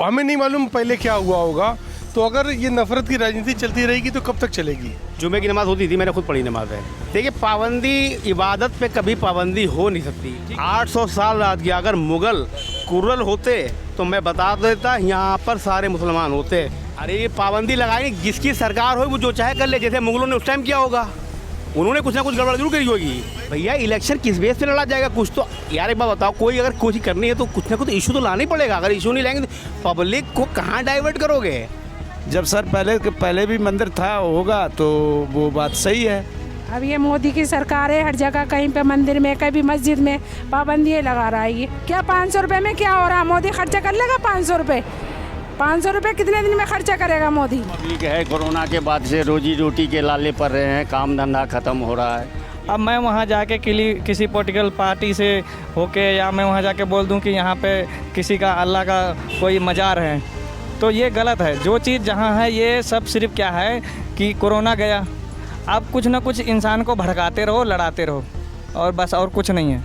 हमें नहीं मालूम पहले क्या हुआ होगा। तो अगर ये नफरत की राजनीति चलती रहेगी तो कब तक चलेगी? जुमे की नमाज़ होती थी, मैंने खुद पढ़ी नमाज है। देखिए, पाबंदी इबादत पे कभी पाबंदी हो नहीं सकती। 800 साल रात किया। अगर मुग़ल कुरल होते तो मैं बता देता यहाँ पर सारे मुसलमान होते। अरे ये पाबंदी लगाई, जिसकी सरकार हो वो जो चाहे कर ले, जैसे मुग़लों ने उस टाइम किया होगा। उन्होंने कुछ ना कुछ गड़बड़ जरूर करी होगी। भैया इलेक्शन किस बेस पे लड़ा जाएगा? कुछ तो यार एक बात बताओ, कोई अगर कोशिश करनी है तो कुछ ना कुछ इशू तो लाना ही पड़ेगा। अगर इशू नहीं लाएंगे तो पब्लिक को कहाँ डाइवर्ट करोगे? जब सर पहले भी मंदिर था होगा तो वो बात सही है। अब ये मोदी की सरकार है, हर जगह कहीं पे मंदिर में कहीं मस्जिद में पाबंदी लगा रहा है। ये क्या 500 रुपये में क्या हो रहा है? मोदी खर्चा कर लेगा 500 रुपये? 500 रुपये कितने दिन में खर्चा करेगा मोदी? पब्लिक है, कोरोना के बाद से रोजी रोटी के लाले पड़ रहे हैं, काम धंधा ख़त्म हो रहा है। अब मैं वहाँ जाके किसी पॉलिटिकल पार्टी से होके या मैं वहाँ जाके बोल दूँ कि यहाँ पे किसी का अल्लाह का कोई मज़ार है, तो ये गलत है। जो चीज़ जहाँ है ये सब सिर्फ क्या है कि कोरोना गया, अब कुछ ना कुछ इंसान को भड़काते रहो, लड़ाते रहो, और बस, और कुछ नहीं है।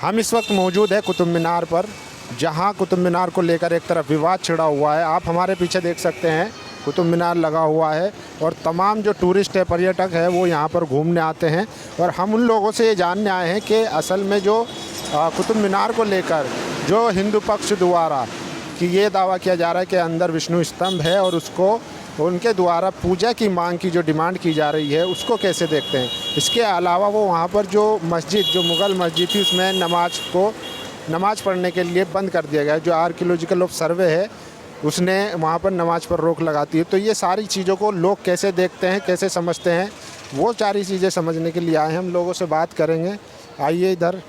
हम इस वक्त मौजूद है कुतुब मीनार पर, जहां कुतुब मीनार को लेकर एक तरफ विवाद छिड़ा हुआ है। आप हमारे पीछे देख सकते हैं कुतुब मीनार लगा हुआ है और तमाम जो टूरिस्ट है, पर्यटक है, वो यहां पर घूमने आते हैं। और हम उन लोगों से ये जानने आए हैं कि असल में जो कुतुब मीनार को लेकर जो हिंदू पक्ष द्वारा कि ये दावा किया जा रहा है कि अंदर विष्णु स्तंभ है और उसको उनके द्वारा पूजा की मांग की जो डिमांड की जा रही है उसको कैसे देखते हैं। इसके अलावा वो वहाँ पर जो मस्जिद, जो मुग़ल मस्जिद थी, उसमें नमाज़ पढ़ने के लिए बंद कर दिया गया। जो आर्कियोलॉजिकल ऑफ सर्वे है उसने वहाँ पर नमाज़ पर रोक लगाती है। तो ये सारी चीज़ों को लोग कैसे देखते हैं, कैसे समझते हैं, वो सारी चीज़ें समझने के लिए आए हैं। हम लोगों से बात करेंगे। आइए इधर।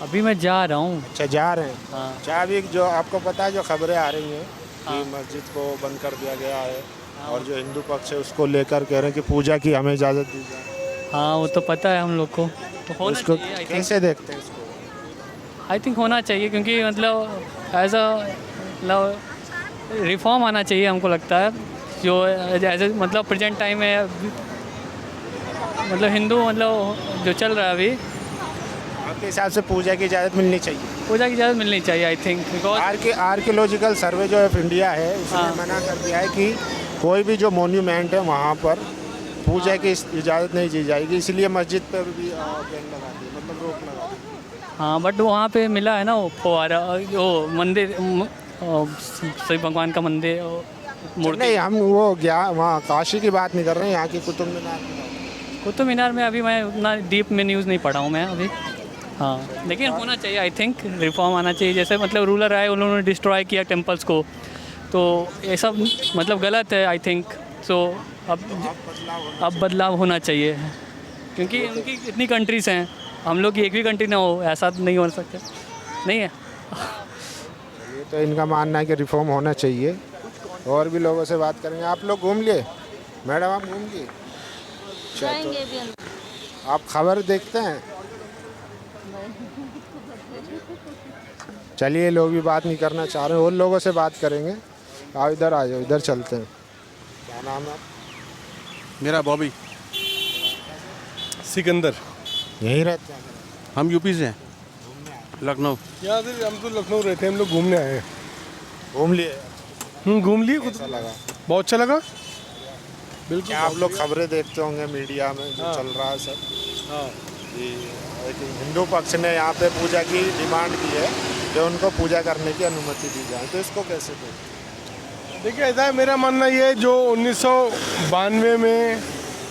अभी मैं जा रहा हूँ। अच्छा, जा रहे हैं? हाँ। अच्छा, अभी जो आपको पता है जो खबरें आ रही हैं कि मस्जिद को बंद कर दिया गया है और जो हिंदू पक्ष है उसको लेकर कह रहे हैं कि पूजा की हमें इजाज़त दी जाए। हाँ, वो तो पता है हम लोग को। तो होना उसको चाहिए, कैसे देखते हैं इसको? आई थिंक होना चाहिए, क्योंकि मतलब एज मतलब रिफॉर्म आना चाहिए हमको लगता है। जो एज मतलब प्रेजेंट टाइम में मतलब हिंदू मतलब जो चल रहा है अभी, आपके हिसाब से पूजा की इजाज़त मिलनी चाहिए? पूजा की इजाज़त मिलनी चाहिए आई थिंक, बिकॉज आर्कियोलॉजिकल सर्वे जो ऑफ इंडिया है उसने मना कर दिया है कि कोई भी जो मोन्यूमेंट है वहाँ पर पूजा की इजाज़त नहीं दी जाएगी, इसलिए मस्जिद पर भी बैन लगा दी, मतलब रोक लगा दी। हाँ, बट वहाँ पे मिला है ना वो फुवारा, वो मंदिर, शिव भगवान का मंदिर, मूर्ति। नहीं, हम वो वहाँ काशी की बात नहीं कर रहे हैं, यहाँ की कुतुब मीनार। कुतुब मीनार में अभी मैं उतना डीप में न्यूज़ नहीं पढ़ा हूँ मैं अभी। हाँ, लेकिन होना चाहिए, आई थिंक रिफॉर्म आना चाहिए। जैसे मतलब रूलर आए, उन्होंने डिस्ट्रॉय किया टेम्पल्स को, तो ये सब मतलब गलत है आई थिंक। सो अब बदलाव होना चाहिए, क्योंकि उनकी इतनी कंट्रीज़ हैं, हम लोग की एक भी कंट्री ना हो, ऐसा नहीं हो सकता, नहीं है। ये तो इनका मानना है कि रिफॉर्म होना चाहिए। और भी लोगों से बात करेंगे। आप लोग घूम लिए? मैडम, आप घूम लिए? तो आप खबर देखते हैं? चलिए, लोग भी बात नहीं करना चाह रहे हैं, और लोगों से बात करेंगे। आओ इधर, आ जाओ, इधर चलते हैं। क्या नाम है? मेरा बॉबी। सिकंदर। यहीं रहते हैं? हम यूपी से हैं, लखनऊ। यहाँ से हम तो लखनऊ रहते हैं, हम लोग घूमने आए हैं। घूम लिए? घूम लिए। कैसा लगा? बहुत अच्छा लगा। बिल्कुल। आप लोग खबरें देखते होंगे मीडिया में जो चल रहा है सब? हाँ। कि हिंदू पक्ष ने यहाँ पे पूजा की डिमांड की है कि उनको पूजा करने की अनुमति दी जाए, तो इसको कैसे देखिए, ऐसा है, मेरा मानना ये है, जो 1992 में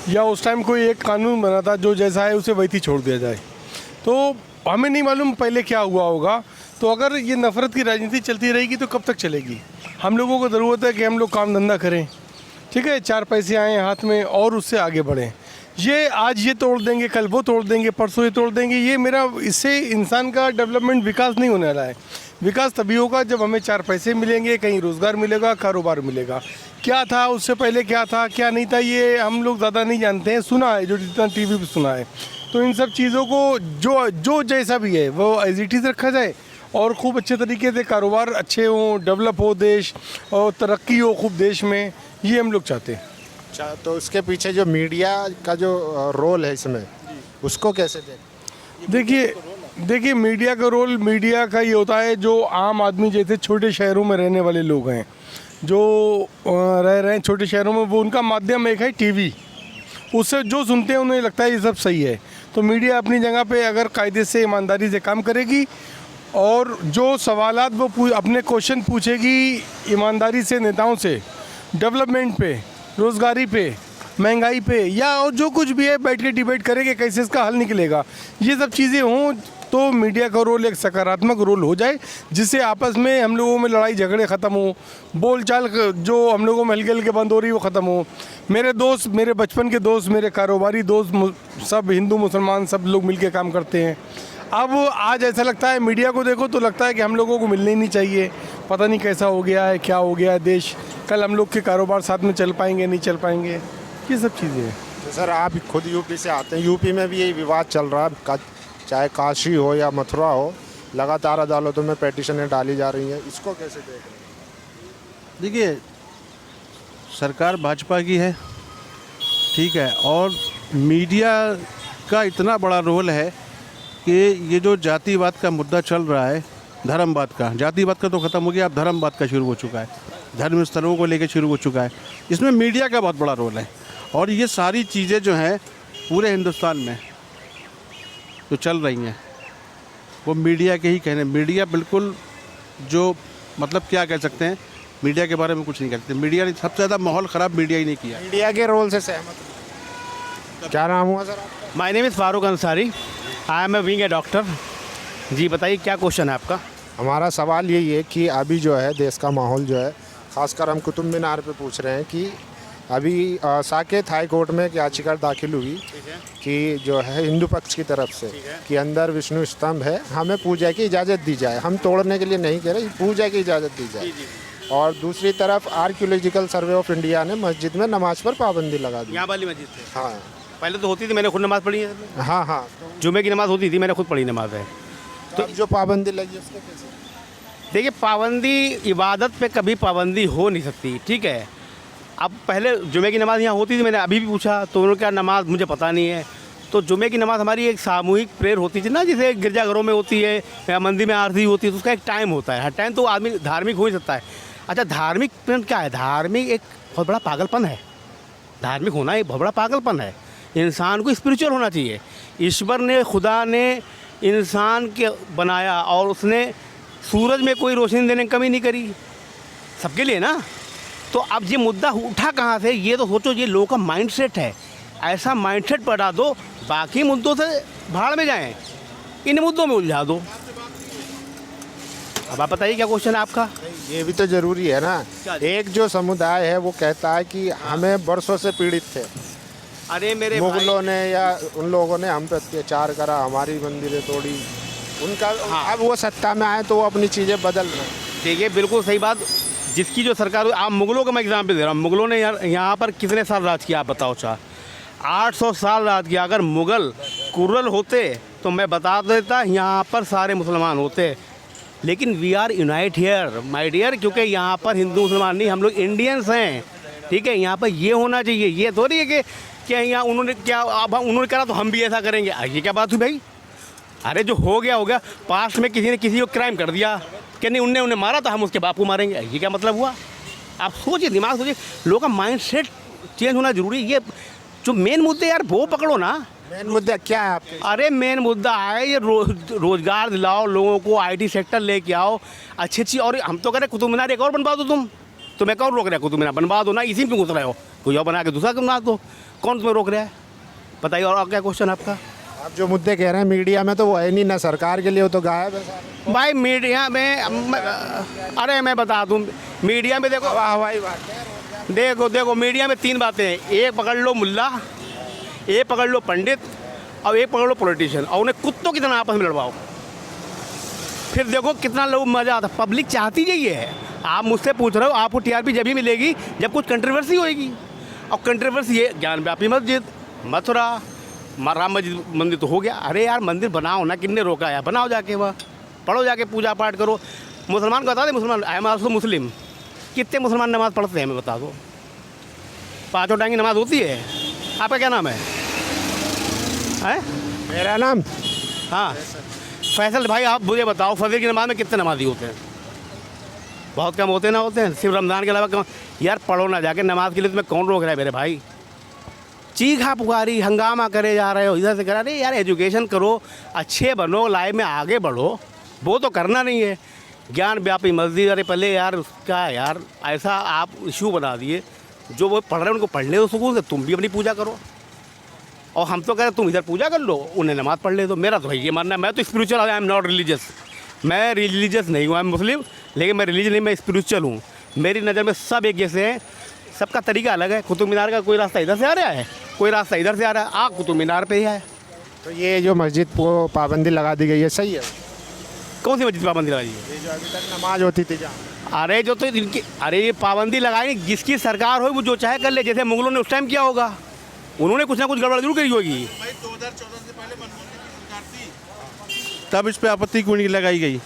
या उस टाइम कोई एक कानून बना था, जो जैसा है उसे वैसे ही छोड़ दिया जाए। तो हमें नहीं मालूम पहले क्या हुआ होगा। तो अगर ये नफरत की राजनीति चलती रहेगी तो कब तक चलेगी? हम लोगों को ज़रूरत है कि हम लोग काम धंधा करें, ठीक है, 4 पैसे आएँ हाथ में और उससे आगे बढ़ें। ये आज ये तोड़ देंगे, कल वो तोड़ देंगे, परसों ये तोड़ देंगे, ये मेरा, इससे इंसान का डेवलपमेंट, विकास नहीं होने वाला है। विकास तभी होगा जब हमें 4 पैसे मिलेंगे, कहीं रोज़गार मिलेगा, कारोबार मिलेगा। क्या था उससे पहले, क्या था क्या नहीं था, ये हम लोग ज़्यादा नहीं जानते हैं। सुना है जो जितना टीवी पे सुना है। तो इन सब चीज़ों को जो जैसा भी है वो एज इट इज़ रखा जाए और खूब अच्छे तरीके से कारोबार अच्छे हों, डेवलप हो देश और तरक्की हो खूब देश में, ये हम लोग चाहते हैं। अच्छा, तो उसके पीछे जो मीडिया का जो रोल है इसमें, उसको कैसे देखें? देखिए मीडिया का रोल, मीडिया का ये होता है जो आम आदमी जैसे छोटे शहरों में रहने वाले लोग हैं, जो रह रहे हैं छोटे शहरों में, वो उनका माध्यम एक है टीवी। उससे जो सुनते हैं उन्हें लगता है ये सब सही है। तो मीडिया अपनी जगह पे अगर कायदे से ईमानदारी से काम करेगी और जो सवालात वो अपने क्वेश्चन पूछेगी ईमानदारी से नेताओं से, डेवलपमेंट पे, रोज़गारी पे, महंगाई पे, या और जो कुछ भी है बैठ के डिबेट करेंगे कैसे इसका हल निकलेगा, ये सब चीज़ें हों तो मीडिया का रोल एक सकारात्मक रोल हो जाए, जिससे आपस में हम लोगों में लड़ाई झगड़े ख़त्म हो, बोलचाल जो हम लोगों में हल्के हल्के बंद हो रही है वो ख़त्म हो। मेरे दोस्त, मेरे बचपन के दोस्त, मेरे कारोबारी दोस्त सब हिंदू मुसलमान सब लोग मिलके काम करते हैं। अब आज ऐसा लगता है मीडिया को देखो तो लगता है कि हम लोगों को मिलने ही नहीं चाहिए, पता नहीं कैसा हो गया है, क्या हो गया है देश, कल हम लोग के कारोबार साथ में चल पाएंगे नहीं चल पाएंगे, ये सब चीज़ें हैं। तो सर आप खुद यूपी से आते हैं, यूपी में भी यही विवाद चल रहा है, चाहे काशी हो या मथुरा हो, लगातार अदालतों में पेटिशनें डाली जा रही हैं, इसको कैसे देख रहे हैं? देखिए, सरकार भाजपा की है, ठीक है, और मीडिया का इतना बड़ा रोल है कि ये जो जातिवाद का मुद्दा चल रहा है, धर्मवाद का, जातिवाद का तो ख़त्म हो गया, अब धर्मवाद का शुरू हो चुका है, धर्म स्थलों को लेकर शुरू हो चुका है, इसमें मीडिया का बहुत बड़ा रोल है। और ये सारी चीज़ें जो हैं पूरे हिंदुस्तान में जो चल रही हैं वो मीडिया के ही कहने, मीडिया बिल्कुल जो मतलब क्या कह सकते हैं, मीडिया के बारे में कुछ नहीं कह सकते। मीडिया ने सबसे ज़्यादा माहौल ख़राब मीडिया ही नहीं किया। मीडिया के रोल से सहमत? क्या नाम हुआ सर आपका? My name is Farooq Ansari, I am a being a doctor. जी बताइए क्या क्वेश्चन है आपका? हमारा सवाल यही है कि अभी जो है देश का माहौल जो है, ख़ासकर हम कुतुब मीनार पे पूछ रहे हैं कि अभी साकेत हाई कोर्ट में एक याचिका दाखिल हुई कि जो है हिंदू पक्ष की तरफ से कि अंदर विष्णु स्तंभ है, हमें पूजा की इजाज़त दी जाए, हम तोड़ने के लिए नहीं कह रहे, पूजा की इजाज़त दी जाए। और दूसरी तरफ आर्कियोलॉजिकल सर्वे ऑफ इंडिया ने मस्जिद में नमाज पर पाबंदी लगा दी। यहाँ वाली मस्जिद से? हाँ, पहले तो होती थी, मैंने खुद नमाज़ पढ़ी है। हाँ, जुमे की नमाज़ होती थी, मैंने खुद पढ़ी नमाज है। तो अब जो पाबंदी लगी उसको कैसे? देखिए, पाबंदी, इबादत पे कभी पाबंदी हो नहीं सकती, ठीक है। अब पहले जुमे की नमाज़ यहाँ होती थी, मैंने अभी भी पूछा तो उन्होंने कहा नमाज़ मुझे पता नहीं है। तो जुमे की नमाज़ हमारी एक सामूहिक प्रेयर होती थी ना, जैसे गिरजाघरों में होती है या मंदिर में आरती होती है, तो उसका एक टाइम होता है, हर टाइम तो आदमी धार्मिक हो ही सकता है। अच्छा, धार्मिक क्या है? धार्मिक एक बहुत बड़ा पागलपन है, धार्मिक होना एक बहुत बड़ा पागलपन है। इंसान को स्पिरिचुअल होना चाहिए। ईश्वर ने, खुदा ने इंसान के बनाया और उसने सूरज में कोई रोशनी देने की कमी नहीं करी सबके लिए ना। तो अब ये मुद्दा उठा कहाँ से, ये तो सोचो, ये लोगों का माइंडसेट है। ऐसा माइंडसेट बढ़ा दो, बाकी मुद्दों से भाड़ में जाएं, इन मुद्दों में उलझा दो। अब आप बताइए क्या क्वेश्चन है आपका? ये भी तो ज़रूरी है ना। एक जो समुदाय है वो कहता है कि हमें बरसों से पीड़ित थे, अरे मेरे मुगलों ने या उन लोगों ने हम पे अत्याचार करा, हमारी मंदिरें तोड़ी, उनका अब वो सत्ता में आए तो वो अपनी चीज़ें बदल रहे हैं। देखिए, बिल्कुल सही बात। जिसकी जो सरकार, आप मुगलों का मैं एग्जाम्पल दे रहा हूँ, मुगलों ने यहाँ पर कितने साल राज किया आप बताओ? 800 साल राज किया। अगर मुगल कुरल होते तो मैं बता देता यहाँ पर सारे मुसलमान होते। लेकिन we are unite here my dear, क्योंकि यहाँ पर हिंदू मुसलमान नहीं, हम लोग इंडियंस हैं, ठीक है। यहाँ पर ये होना चाहिए, ये थोड़ी है कि यहाँ उन्होंने क्या, अब उन्होंने करा तो हम भी ऐसा करेंगे। ये क्या बात हुई भाई? अरे जो हो गया हो गया। पास्ट में किसी ने किसी को क्राइम कर दिया कि नहीं, उन्हें मारा तो हम उसके बाप को मारेंगे, ये क्या मतलब हुआ? आप सोचिए, दिमाग सोचिए, लोगों का माइंड सेट चेंज होना जरूरी है। ये जो मेन मुद्दे यार वो पकड़ो ना। मेन मुद्दा क्या है आपके? अरे मेन मुद्दा है ये रोजगार दिलाओ लोगों को, आईटी सेक्टर लेके आओ अच्छी। और हम तो कह रहे कुतुब मीनार एक और बनवा दो तुम, तो मैं कौन रोक रहा है? कुतुब मीनार बनवा दो ना, इसी में घुस रहे हो, कोई और बना के दूसरा बना दो, कौन तुम्हें रोक रहा है? बताइए। और क्या क्वेश्चन आपका? आप जो मुद्दे कह रहे हैं मीडिया में तो वो है नहीं ना, सरकार के लिए वो तो गायब है भाई। मीडिया में अरे मैं बता दूं, मीडिया में देखो हवाई बात, देखो मीडिया में 3 बातें हैं। एक पकड़ लो मुल्ला, एक पकड़ लो पंडित, और एक पकड़ लो पॉलिटिशियन, और उन्हें कुत्तों की तरह आपस में लड़वाओ। फिर देखो कितना लोग मज़ा आता। पब्लिक चाहती यही है। आप मुझसे पूछ रहे हो, आपको टीआरपी जब ही मिलेगी जब कुछ कंट्रोवर्सी होएगी। और कंट्रोवर्सी है ज्ञानव्यापी मस्जिद, मथुरा, राम मंदिर तो हो गया। अरे यार मंदिर बनाओ ना, किसने रोका है? बनाओ जाके, वह पढ़ो, जाके पूजा पाठ करो। मुसलमान को बता दें, मुसलमान आई एम आल्सो मुस्लिम, कितने मुसलमान नमाज़ पढ़ते हैं हमें बता दो? 5 टाइम की नमाज़ होती है। आपका क्या नाम है? मेरा नाम हाँ फैसल भाई आप मुझे बताओ फजर की नमाज में कितने नमाजी होते हैं? बहुत कम होते ना होते हैं, सिर्फ रमज़ान के अलावा कम। यार पढ़ो ना जाके नमाज के लिए, तुम्हें कौन रोक रहा है मेरे भाई? चीखा पुकारी हंगामा करे जा रहे हो, इधर से करा। नहीं यार, एजुकेशन करो, अच्छे बनो, लाइफ में आगे बढ़ो, वो तो करना नहीं है। ज्ञान व्यापी मस्जिद, अरे पहले यार उसका यार ऐसा आप इशू बना दिए, जो वो पढ़ रहे हैं उनको पढ़ने दो सुकून से, तुम भी अपनी पूजा करो। और हम तो कह रहे तुम इधर पूजा कर लो, उन्हें नमाज़ पढ़ ले दो। मेरा तो भाई ये मानना है, मैं तो spiritual, I am not religious. मैं रिलीजियस नहीं हूँ, आई एम मुस्लिम, लेकिन मैं रिलीजियस नहीं, मैं स्पिरिचुअल हूँ। मेरी नज़र में सब एक जैसे हैं, सबका तरीका अलग है। कुतुब मीनार का कोई रास्ता इधर से आ रहा है, कोई रास्ता इधर से आ रहा है, आप कुतुब मीनार पे ही आए। तो ये जो मस्जिद को पाबंदी लगा दी गई है, सही है? कौन सी मस्जिद पाबंदी लगाई है? ये जो अभी तक नमाज होती थी जहाँ, अरे जो तो इनकी, अरे ये पाबंदी लगाई, जिसकी सरकार हो वो जो चाहे कर ले। जैसे मुगलों ने उस टाइम किया होगा, उन्होंने कुछ ना कुछ गड़बड़ जरूर करी होगी। 2014 से पहले मनमोहन सिंह की सरकार थी, तब इस पे आपत्ति क्यों नहीं लगाई गई?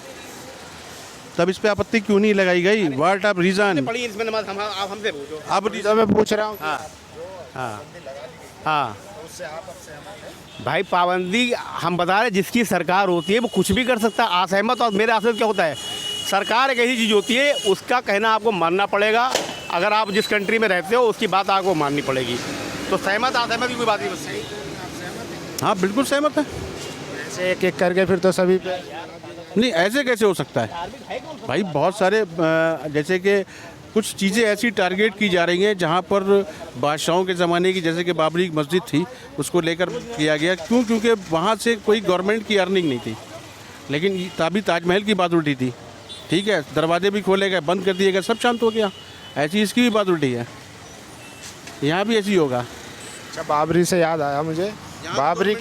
तब इस पे आपत्ति क्यों नहीं लगाई गई? What of reason? पढ़ी इसमें नमाज, आप हमसे पूछो। अब तो मैं पूछ रहा हूँ। हाँ भाई, पाबंदी हम बता रहे, जिसकी सरकार होती है वो कुछ भी कर सकता है। असहमत और मेरे असहमत क्या होता है? सरकार एक ऐसी चीज़ होती है, उसका कहना आपको मानना पड़ेगा। अगर आप जिस कंट्री में रहते हो उसकी बात आपको माननी पड़ेगी। तो सहमत असहमत की कोई बात नहीं, बस। हाँ बिल्कुल सहमत है। ऐसे एक एक करके फिर तो सभी पे नहीं, ऐसे कैसे हो सकता है भाई? बहुत सारे जैसे कि कुछ चीज़ें ऐसी टारगेट की जा रही हैं जहाँ पर बादशाहों के ज़माने की, जैसे कि बाबरी की मस्जिद थी, उसको लेकर किया गया। क्यों? क्योंकि वहाँ से कोई गवर्नमेंट की अर्निंग नहीं थी। लेकिन तभी ताजमहल की बात उल्टी थी, ठीक है, दरवाजे भी खोले गए, बंद कर दिए गए, सब शांत हो गया। ऐसी इसकी भी बात उल्टी है, यहाँ भी ऐसी होगा। अच्छा, बाबरी से याद आया मुझे, बाबरी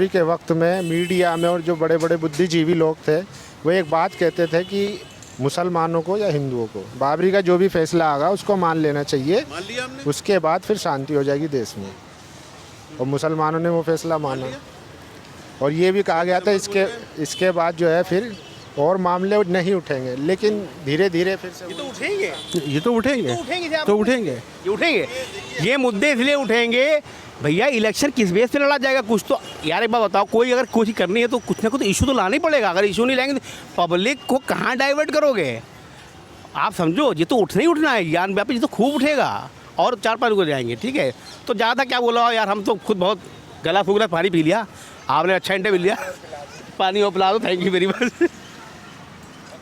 के वक्त में मीडिया में और जो बड़े बड़े बुद्धिजीवी लोग थे, वो एक बात कहते थे कि मुसलमानों को या हिंदुओं को बाबरी का जो भी फैसला आगा उसको मान लेना चाहिए, उसके बाद फिर शांति हो जाएगी देश में। और मुसलमानों ने वो फैसला माना, और ये भी कहा गया था इसके बाद जो है फिर और मामले नहीं उठेंगे। लेकिन धीरे धीरे फिर से ये तो उठेंगे, ये तो उठेंगे, तो उठेंगे, ये उठेंगे। ये मुद्दे इसलिए उठेंगे भैया, इलेक्शन किस बेस पे लड़ा जाएगा? कुछ तो यार एक बात बताओ, कोई अगर कोशिश करनी है तो कुछ ना कुछ इशू तो लाना ही पड़ेगा। अगर इशू नहीं लाएंगे तो पब्लिक को कहाँ डाइवर्ट करोगे? आप समझो, ये तो उठना ही उठना है। ज्ञान व्यापी ये तो खूब उठेगा, और 4-5 लोग जाएंगे, ठीक है। तो ज़्यादा क्या बोला यार, हम तो खुद बहुत गला फूक रहा, पानी पी लिया, आपने अच्छा इंटरव्यू लिया, पानी और पिला दो, थैंक यू वेरी मच।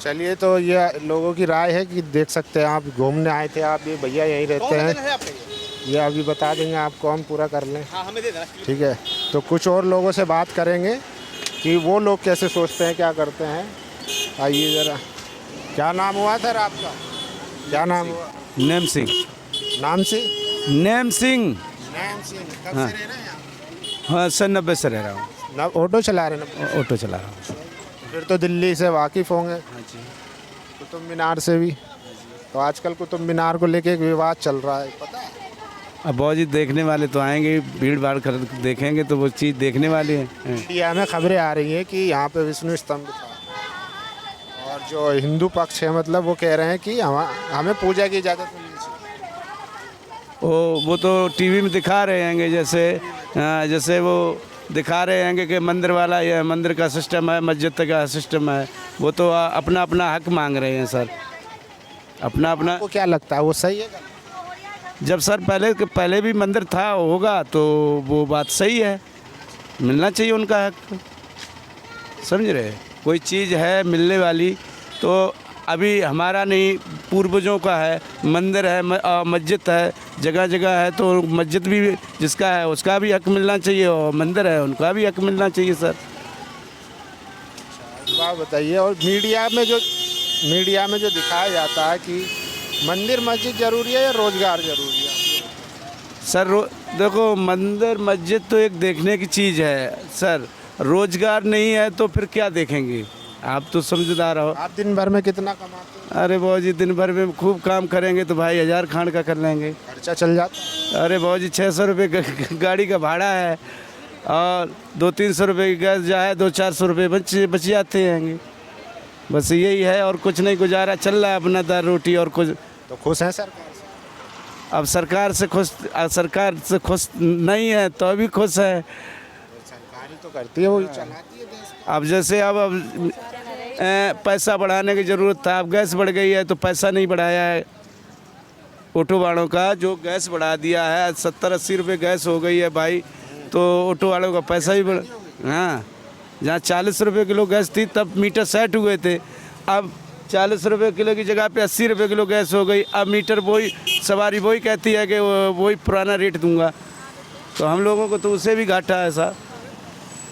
चलिए, तो ये लोगों की राय है कि देख सकते हैं आप, घूमने आए थे आप, ये भैया यहीं रहते हैं, ये अभी बता देंगे आपको, हम पूरा कर लें। हाँ, हमें दे देना, ठीक है। तो कुछ और लोगों से बात करेंगे कि वो लोग कैसे सोचते हैं, क्या करते हैं। आइए ज़रा, क्या नाम हुआ सर आपका? क्या नाम हुआ? नेम सिंह। नाम से? नेम सिंह। नैम सिंह। कब हाँ। से रह रहे हैं आप? हाँ, 90 से रह रहा हूँ। ना ऑटो चला रहे हैं ना? ऑटो चला रहा हूँ। फिर तो दिल्ली से वाकिफ़ होंगे। कुतुब मीनार से भी। तो आजकल कुतुब मीनार को लेके एक विवाद चल रहा है, पता है? अब बहुत जी देखने वाले तो आएंगे, भीड़ भाड़ कर देखेंगे तो वो चीज़ देखने वाली है। इंडिया में खबरें आ रही हैं कि यहाँ पे विष्णु स्तंभ था, और जो हिंदू पक्ष है मतलब वो कह रहे हैं कि हमें पूजा की इजाज़त मिलनी चाहिए। वो तो टीवी में दिखा रहे हैं, जैसे वो दिखा रहे हैं कि मंदिर वाला ये मंदिर का सिस्टम है, मस्जिद का सिस्टम है, वो तो अपना अपना हक मांग रहे हैं सर, अपना अपना। आपको क्या लगता है, वो सही है? जब सर पहले भी मंदिर था होगा तो वो बात सही है, मिलना चाहिए उनका हक, समझ रहे? कोई चीज़ है मिलने वाली, तो अभी हमारा नहीं, पूर्वजों का है, मंदिर है, मस्जिद है, जगह जगह है, तो मस्जिद भी जिसका है उसका भी हक मिलना चाहिए, और मंदिर है उनका भी हक मिलना चाहिए सर। बात बताइए। और मीडिया में जो दिखाया जाता है कि मंदिर मस्जिद ज़रूरी है या रोज़गार ज़रूरी है? सर देखो, मंदिर मस्जिद तो एक देखने की चीज़ है सर, रोज़गार नहीं है तो फिर क्या देखेंगे? आप तो समझदार हो। आप दिन भर में कितना कमाते हैं? अरे बहुत जी, दिन भर में खूब काम करेंगे तो भाई 1000 खान का कर लेंगे, खर्चा चल जाता है। अरे बहुत जी, 600 रुपये गाड़ी का भाड़ा है, और 200-300 रुपये की गैस जाए, 200-400 रुपये बच जाते हैं। बस यही है, और कुछ नहीं, गुजारा चल रहा है अपना, दाल रोटी और कुछ। तो खुश हैं सरकार से? अब सरकार से खुश नहीं है तो अभी खुश है। सरकारी तो करती है, वो चलाती है देश को। अब जैसे अब पैसा बढ़ाने की ज़रूरत था, अब गैस बढ़ गई है तो पैसा नहीं बढ़ाया है ऑटो वालों का, जो गैस बढ़ा दिया है 70-80 रुपये गैस हो गई है भाई, तो ऑटो वालों का पैसा भी बढ़, हाँ जहाँ 40 रुपये किलो गैस थी तब मीटर सेट हुए थे, अब 40 रुपये किलो की जगह पे 80 रुपये किलो गैस हो गई। अब मीटर वही सवारी वही कहती है कि वही पुराना रेट दूंगा, तो हम लोगों को तो उसे भी घाटा है ऐसा,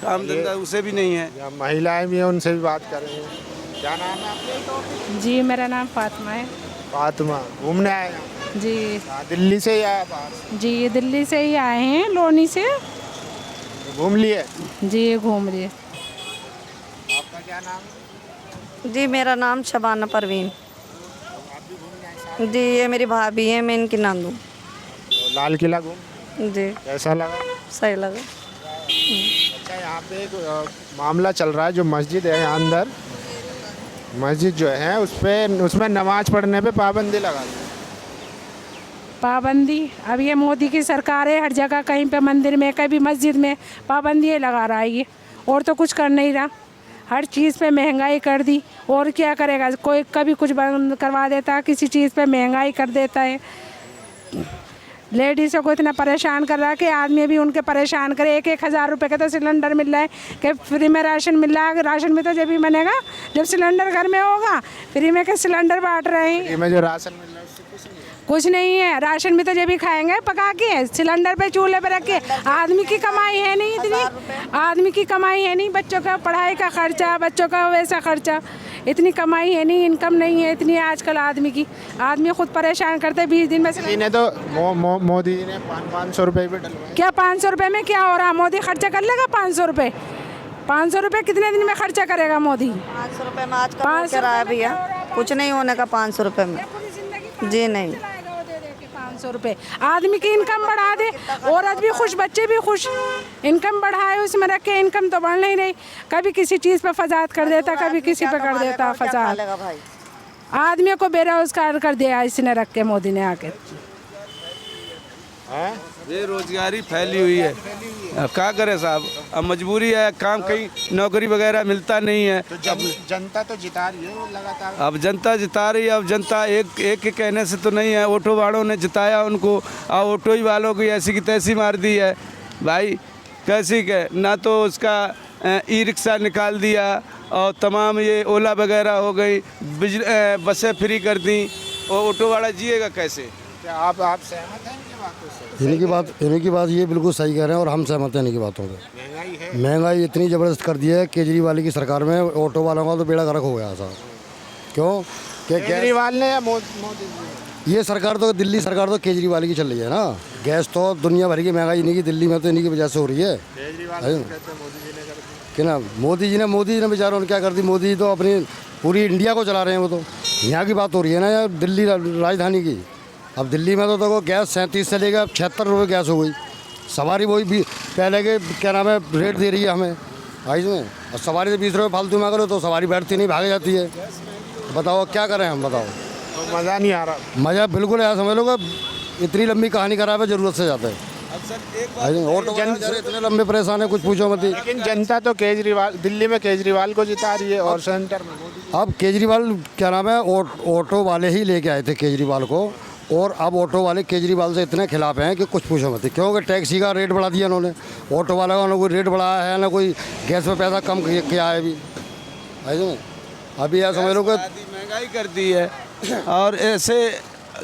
काम धंधा उसे भी नहीं है। या महिलाएं भी हैं, उनसे भी बात करेंगे। क्या नाम है आपका? जी मेरा नाम फातिमा है। फातिमा, घूमने आए हैं? जी दिल्ली से या बाहर से? जी दिल्ली से ही आए हैं, लोनी से। घूम लिए? जी घूम लिए। आपका क्या नाम है? जी मेरा नाम शबाना परवीन। जी ये मेरी भाभी है, मैं इनकी नांदू। तो लाल किला घूम, जी कैसा लगा? सही लगा। अच्छा, यहाँ पे एक मामला चल रहा है, जो मस्जिद है यहाँ अंदर, मस्जिद जो है उसमें नमाज पढ़ने पे पाबंदी लगा दी। पाबंदी, अब ये मोदी की सरकार है, हर जगह कहीं पे मंदिर में कहीं भी मस्जिद में पाबंदी लगा रहा है ये, और तो कुछ कर नहीं रहा। हर चीज़ पे महंगाई कर दी, और क्या करेगा, कोई कभी कुछ बंद करवा देता है, किसी चीज़ पे महंगाई कर देता है। लेडीज़ों को इतना परेशान कर रहा है कि आदमी भी उनके परेशान करे। 1-1 हज़ार रुपये का तो सिलेंडर मिल रहा है कि फ्री में राशन मिल रहा है। राशन में तो जब भी बनेगा जब सिलेंडर घर में होगा, फ्री में के सिलेंडर बांट रहे हैं। में जो राशन मिल रहा है उससे कुछ नहीं है, राशन में तो जब भी खाएंगे पका के, सिलेंडर पे चूल्हे पे रख के। आदमी की कमाई है नहीं इतनी, आदमी की कमाई है नहीं, बच्चों का पढ़ाई का खर्चा, बच्चों का वैसा खर्चा, इतनी कमाई है नहीं, इनकम नहीं है इतनी आजकल आदमी की। आदमी खुद परेशान करते 20 दिन में ने तो मोदी जी ने 500 रुपये भी डलवाए। क्या 500 रुपये में क्या हो रहा? मोदी खर्चा कर लेगा 500 रुपये? 500 रुपये कितने दिन में खर्चा करेगा मोदी? 500 रुपये में आज का क्या रहा है भैया? कुछ नहीं होने का 500 रुपये में। जी नहीं, 500 रुपये आदमी की इनकम बढ़ा दे, औरत भी खुश, बच्चे भी खुश। इनकम बढ़ाए उसमें रख के, इनकम तो बढ़ नहीं रही। कभी किसी चीज़ पे फसाद कर देता, कभी किसी पे कर देता फसाद। आदमी को बेरोजगार कर दिया इसने रख के, मोदी ने आके। बेरोजगारी फैली हुई है, अब क्या करें साहब, अब मजबूरी है, काम कहीं नौकरी वगैरह मिलता नहीं है। तो जनता तो जिता रही है लगातार। अब जनता जिता रही है, अब जनता एक के कहने से तो नहीं है, ऑटो वालों ने जिताया उनको, और ऑटो ही वालों की ऐसी की तैसी मार दी है भाई। कैसी के ना तो उसका ई रिक्शा निकाल दिया, और तमाम ये ओला वगैरह हो गई, बसें फ्री कर दी, और ऑटो वाला जिएगा कैसे? क्या आप सहमत हैं इनकी बातों से? इन्हीं की बात ये बिल्कुल सही कह रहे हैं, और हम सहमत हैं इनकी बातों पे। महंगाई है, महंगाई इतनी ज़बरदस्त कर दी है केजरीवाल की सरकार में, ऑटो वालों का तो बेड़ा गर्क हो गया साहब। क्यों? केजरीवाल ने या मोदी जी? ये सरकार तो, दिल्ली सरकार तो केजरीवाल की चल रही है ना। गैस तो दुनिया भर की महंगाई इन्हीं की, दिल्ली में तो इन्हीं की वजह से हो रही है। कि ना मोदी जी ने बेचारों ने क्या कर दी, मोदी जी तो अपनी पूरी इंडिया को चला रहे हैं। वो तो यहाँ की बात हो रही है ना यार, दिल्ली राजधानी की। अब दिल्ली में तो देखो गैस 37 से लेकर 76 रुपये गैस हो गई। सवारी वही भी पहले के क्या नाम है रेट दे रही है हमें भाई में, और सवारी से 20 रुपये फालतू में करो तो सवारी बैठती नहीं, भाग जाती है। बताओ क्या करें हम, बताओ। तो मज़ा नहीं आ रहा। मज़ा बिल्कुल है, समझ लो कि इतनी लंबी कहानी खराब है, ज़रूरत से ज़्यादा है। ऑटो इतने लंबे परेशान है, कुछ पूछो मत। लेकिन जनता तो केजरीवाल, दिल्ली में केजरीवाल को जिता रही है, और सेंटर में मोदी। अब केजरीवाल क्या नाम है, ऑटो वाले ही लेके आए थे केजरीवाल को, और अब ऑटो वाले केजरीवाल से इतने खिलाफ हैं कि कुछ पूछो मत। क्योंकि टैक्सी का रेट बढ़ा दिया उन्होंने, ऑटो वाले का ना कोई रेट बढ़ाया है, ना कोई गैस पे पैसा कम किया है अभी। अभी यह समझ लो कि महंगाई कर दी है, और ऐसे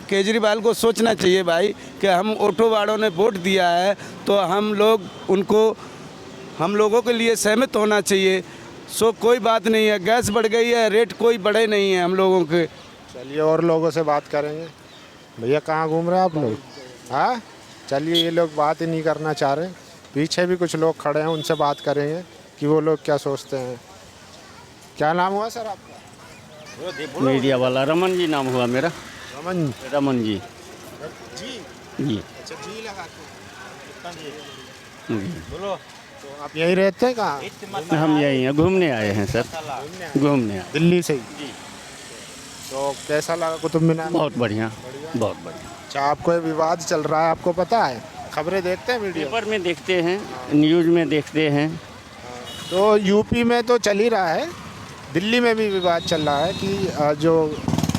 केजरीवाल को सोचना चाहिए भाई कि हम ऑटो वालों ने वोट दिया है तो हम लोगों के लिए सहमत होना चाहिए। सो कोई बात नहीं है, गैस बढ़ गई है, रेट कोई बढ़े नहीं है हम लोगों के। चलिए और लोगों से बात करेंगे। भैया कहाँ घूम रहे हैं आप लोग? हाँ चलिए, ये लोग बात ही नहीं करना चाह रहे। पीछे भी कुछ लोग खड़े हैं, उनसे बात करेंगे कि वो लोग क्या सोचते हैं। क्या नाम हुआ सर आपका? मीडिया वाला रमन जी नाम हुआ मेरा। रमन जी। जी अच्छा, जी लगा के बोलो। तो आप यहीं रहते हैं? कहाँ? हम यहीं हैं, घूमने आए हैं सर, घूमने आए दिल्ली से ही। तो कैसा लगा कुतुब मीनार? बहुत बढ़िया, बहुत बढ़िया। अच्छा, आपको ये विवाद चल रहा है, आपको पता है? खबरें देखते हैं मीडिया? पेपर में देखते हैं, न्यूज़ में देखते हैं। तो यूपी में तो चल ही रहा है, दिल्ली में भी विवाद चल रहा है कि जो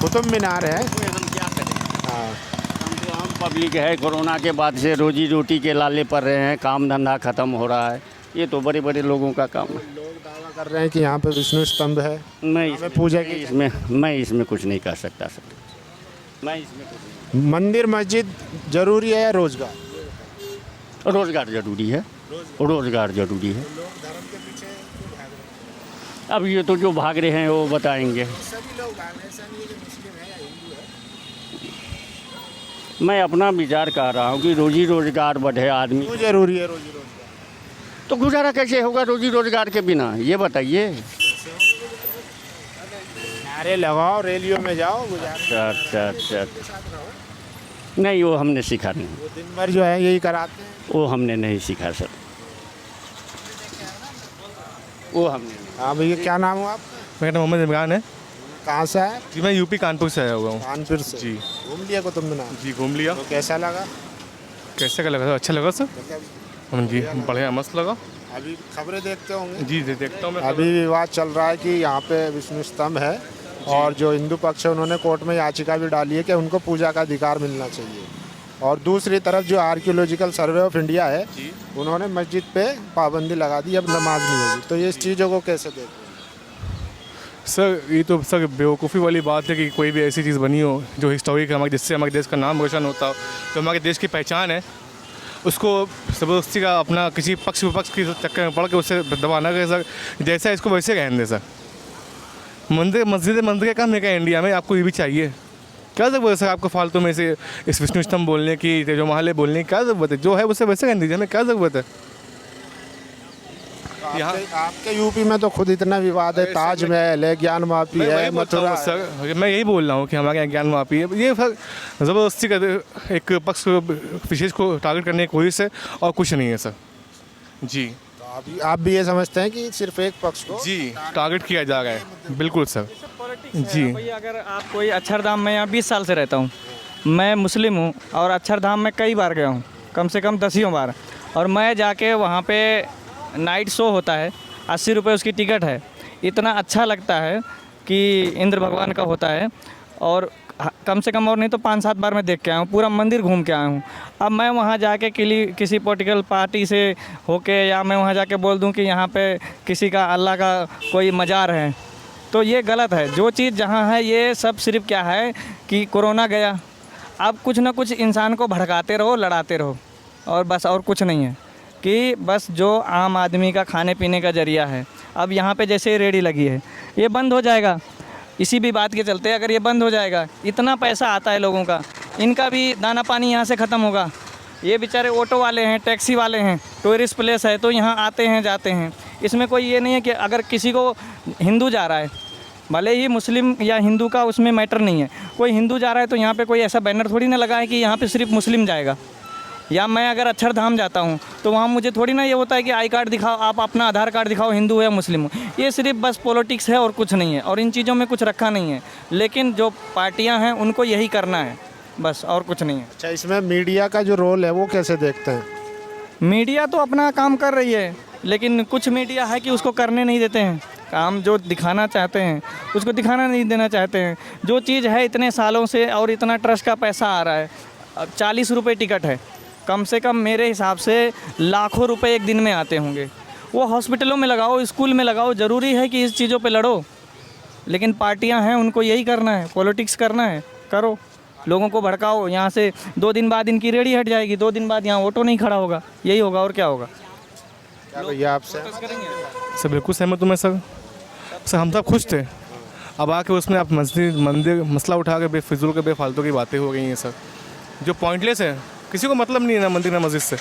कुतुब मीनार है, हम क्या करें, हाँ, हम तो आम पब्लिक है। कोरोना के बाद से रोजी रोटी के लाले पड़ रहे हैं, काम धंधा ख़त्म हो रहा है। ये तो बड़े बड़े लोगों का काम है। लोग दावा कर रहे हैं कि यहाँ पे विष्णु स्तंभ है, मैं पूजा की इसमें कुछ नहीं कर सकता सर। मैं इसमें कुछ नहीं। मंदिर मस्जिद जरूरी है या रोजगार? रोजगार जरूरी है, रोजगार जरूरी है। अब ये तो जो भाग रहे हैं वो बताएंगे। सभी लोग भाग रहे हैं, ऐसा नहीं है कि मुस्लिम है या हिंदू है। मैं अपना विचार कर रहा हूँ कि रोजी रोजगार बढ़े आदमी। क्यों जरूरी है रोजी रोजगार? तो गुजारा कैसे होगा रोजी रोजगार के बिना, ये बताइए। नारे लगाओ, रैलियों में जाओ, गुजारा। अच्छा। नहीं, वो हमने सीखा नहीं, वो दिन भर जो है यही कराते हैं। वो हमने नहीं सीखा सर, वो हमने नहीं। हाँ भैया, क्या नाम हुआ आपका? मेरा नाम मोहम्मद इमरान है कहाँ से है? जी। मैं यूपी कानपुर से आया हुआ हूँ कानपुर से जी। घूम लिया कुतुब मीनार? जी घूम लिया। तो कैसा लगा? कैसे का लगा सर? अच्छा लगा सर। हाँ जी, बढ़िया मस्त लगा। अभी खबरें देखते होंगे? जी देखता हूँ मैं। अभी विवाद चल रहा है कि यहाँ पे विष्णु स्तंभ है और जो हिंदू पक्ष है उन्होंने कोर्ट में याचिका भी डाली है कि उनको पूजा का अधिकार मिलना चाहिए। और दूसरी तरफ जो आर्कियोलॉजिकल सर्वे ऑफ इंडिया है उन्होंने मस्जिद पे पाबंदी लगा दी, अब नमाज नहीं होगी। तो ये इस चीज़ों को कैसे देखते हैं? सर ये तो सर बेवकूफ़ी वाली बात है कि कोई भी ऐसी चीज़ बनी हो जो हिस्टोरिक है हमारे, जिससे हमारे देश का नाम रोशन होता हो, जो हमारे देश की पहचान है, उसको ज़बरदस्ती का अपना किसी पक्ष विपक्ष के चक्कर में पड़ के उससे दबाना करे सर। जैसा इसको वैसे रहने दे सर। मंदिर का काम है क्या इंडिया में? आपको ये भी चाहिए? क्या ज़रूरत है सर आपको फालतू में से इस विष्णु स्तंभ बोलने की, जो महल बोलने की क्या ज़रूरत है? जो है उससे वैसे रहने दीजिए, हमें क्या ज़रूरत है? आपके यूपी में तो खुद इतना विवाद है, ताजमहल है, ज्ञान वापी है, मथुरा है। सर मैं यही बोल रहा हूँ कि हमारे यहाँ ज्ञान वापी है। ये सर ज़बरदस्ती का एक पक्ष विशेष को टारगेट करने की कोशिश है और कुछ नहीं है सर। जी तो आप भी ये समझते हैं कि सिर्फ एक पक्ष को जी टारगेट किया जा रहा है? बिल्कुल सर जी। भैया अगर आप कोई अक्षरधाम में यहाँ 20 साल से रहता हूँ, मैं मुस्लिम हूँ और अक्षरधाम में कई बार गया हूँ, कम से कम 10 बार। और मैं जाके वहाँ पे नाइट शो होता है, 80 रुपये उसकी टिकट है। इतना अच्छा लगता है कि इंद्र भगवान का होता है। और कम से कम और नहीं तो 5-7 बार मैं देख के आया हूँ, पूरा मंदिर घूम के आया हूँ। अब मैं वहाँ जाके किसी पॉलिटिकल पार्टी से होके या मैं वहाँ जाके बोल दूँ कि यहाँ पे किसी का अल्लाह का कोई मज़ार है, तो ये गलत है। जो चीज़ जहाँ है ये सब सिर्फ क्या है कि कोरोना गया, अब कुछ ना कुछ इंसान को भड़काते रहो, लड़ाते रहो, और बस और कुछ नहीं है। कि बस जो आम आदमी का खाने पीने का ज़रिया है, अब यहाँ पे जैसे रेडी लगी है, ये बंद हो जाएगा। इसी भी बात के चलते अगर ये बंद हो जाएगा, इतना पैसा आता है लोगों का, इनका भी दाना पानी यहाँ से ख़त्म होगा। ये बेचारे ऑटो वाले हैं, टैक्सी वाले हैं, टूरिस्ट प्लेस है तो यहाँ आते हैं जाते हैं। इसमें कोई ये नहीं है कि अगर किसी को हिंदू जा रहा है, भले ही मुस्लिम या हिंदू का उसमें मैटर नहीं है, कोई हिंदू जा रहा है तो यहाँ पे कोई ऐसा बैनर थोड़ी ना लगा है कि यहाँ पे सिर्फ मुस्लिम जाएगा। या मैं अगर अक्षरधाम जाता हूँ तो वहाँ मुझे थोड़ी ना ये होता है कि आई कार्ड दिखाओ, आप अपना आधार कार्ड दिखाओ, हिंदू हो या मुस्लिम हो। ये सिर्फ बस पॉलिटिक्स है और कुछ नहीं है, और इन चीज़ों में कुछ रखा नहीं है। लेकिन जो पार्टियाँ हैं उनको यही करना है बस, और कुछ नहीं है। अच्छा, इसमें मीडिया का जो रोल है वो कैसे देखते हैं? मीडिया तो अपना काम कर रही है, लेकिन कुछ मीडिया है कि उसको करने नहीं देते हैं काम। जो दिखाना चाहते हैं उसको दिखाना नहीं देना चाहते हैं। जो चीज़ है इतने सालों से और इतना ट्रस्ट का पैसा आ रहा है, अब 40 रुपये टिकट है, कम से कम मेरे हिसाब से लाखों रुपए एक दिन में आते होंगे। वो हॉस्पिटलों में लगाओ, स्कूल में लगाओ, ज़रूरी है कि इस चीज़ों पे लड़ो। लेकिन पार्टियां हैं उनको यही करना है, पॉलिटिक्स करना है, करो, लोगों को भड़काओ। यहाँ से 2 दिन बाद इनकी रेडी हट जाएगी, 2 दिन बाद यहाँ ऑटो नहीं खड़ा होगा, यही होगा और क्या होगा। क्या भैया आपसे? सर बिल्कुल सहमत हूँ मैं सर। हम सब खुश थे, अब आके उसमें आप मंदिर मसला उठा के बेफिजूल के बेफालतू की बातें हो गई हैं सर, जो पॉइंटलेस है। किसी को मतलब नहीं है ना मंदिर ना मस्जिद से।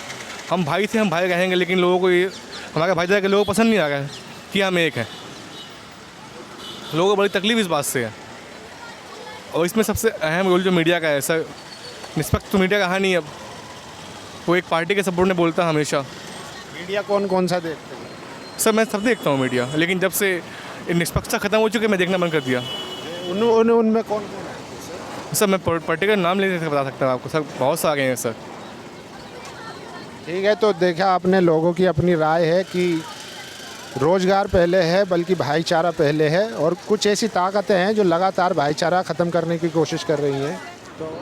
हम भाई थे, हम भाई रहेंगे, लेकिन लोगों को ये हमारे भाईचारे के लोगों को पसंद नहीं आ रहा है कि हम एक हैं। लोगों को बड़ी तकलीफ इस बात से है। और इसमें सबसे अहम रोल जो मीडिया का है सर, निष्पक्ष तो मीडिया कहा नहीं। अब वो एक पार्टी के सपोर्ट में बोलता है हमेशा। मीडिया कौन कौन सा देखते हैं? सर मैं सब देखता हूँ मीडिया, लेकिन जब से निष्पक्षता ख़त्म हो चुकी मैं देखना बंद कर दिया। उनमें कौन? सर मैं पर्टिकुलर नाम लेने से बता सकता हूँ आपको सर, बहुत सारे हैं सर। ठीक है, तो देखा आपने, लोगों की अपनी राय है कि रोज़गार पहले है बल्कि भाईचारा पहले है, और कुछ ऐसी ताकतें हैं जो लगातार भाईचारा ख़त्म करने की कोशिश कर रही हैं।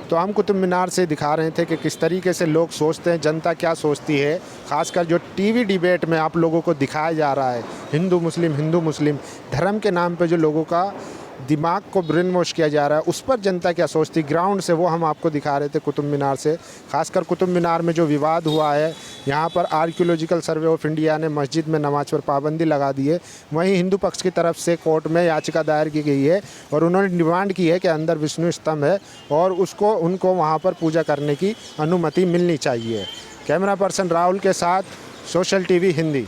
तो हम कुतुब मीनार से दिखा रहे थे कि किस तरीके से लोग सोचते हैं, जनता क्या सोचती है। ख़ासकर जो टीवी डिबेट में आप लोगों को दिखाया जा रहा है, हिंदू मुस्लिम धर्म के नाम पे जो लोगों का दिमाग को ब्रेन वॉश किया जा रहा है, उस पर जनता क्या सोचती ग्राउंड से, वो हम आपको दिखा रहे थे कुतुब मीनार से। खासकर कुतुब मीनार में जो विवाद हुआ है, यहाँ पर आर्कियोलॉजिकल सर्वे ऑफ इंडिया ने मस्जिद में नमाज पर पाबंदी लगा दी है। वहीं हिंदू पक्ष की तरफ से कोर्ट में याचिका दायर की गई है और उन्होंने डिमांड की है कि अंदर विष्णु स्तंभ है और उनको वहाँ पर पूजा करने की अनुमति मिलनी चाहिए। कैमरा पर्सन राहुल के साथ सोशल टीवी हिंदी।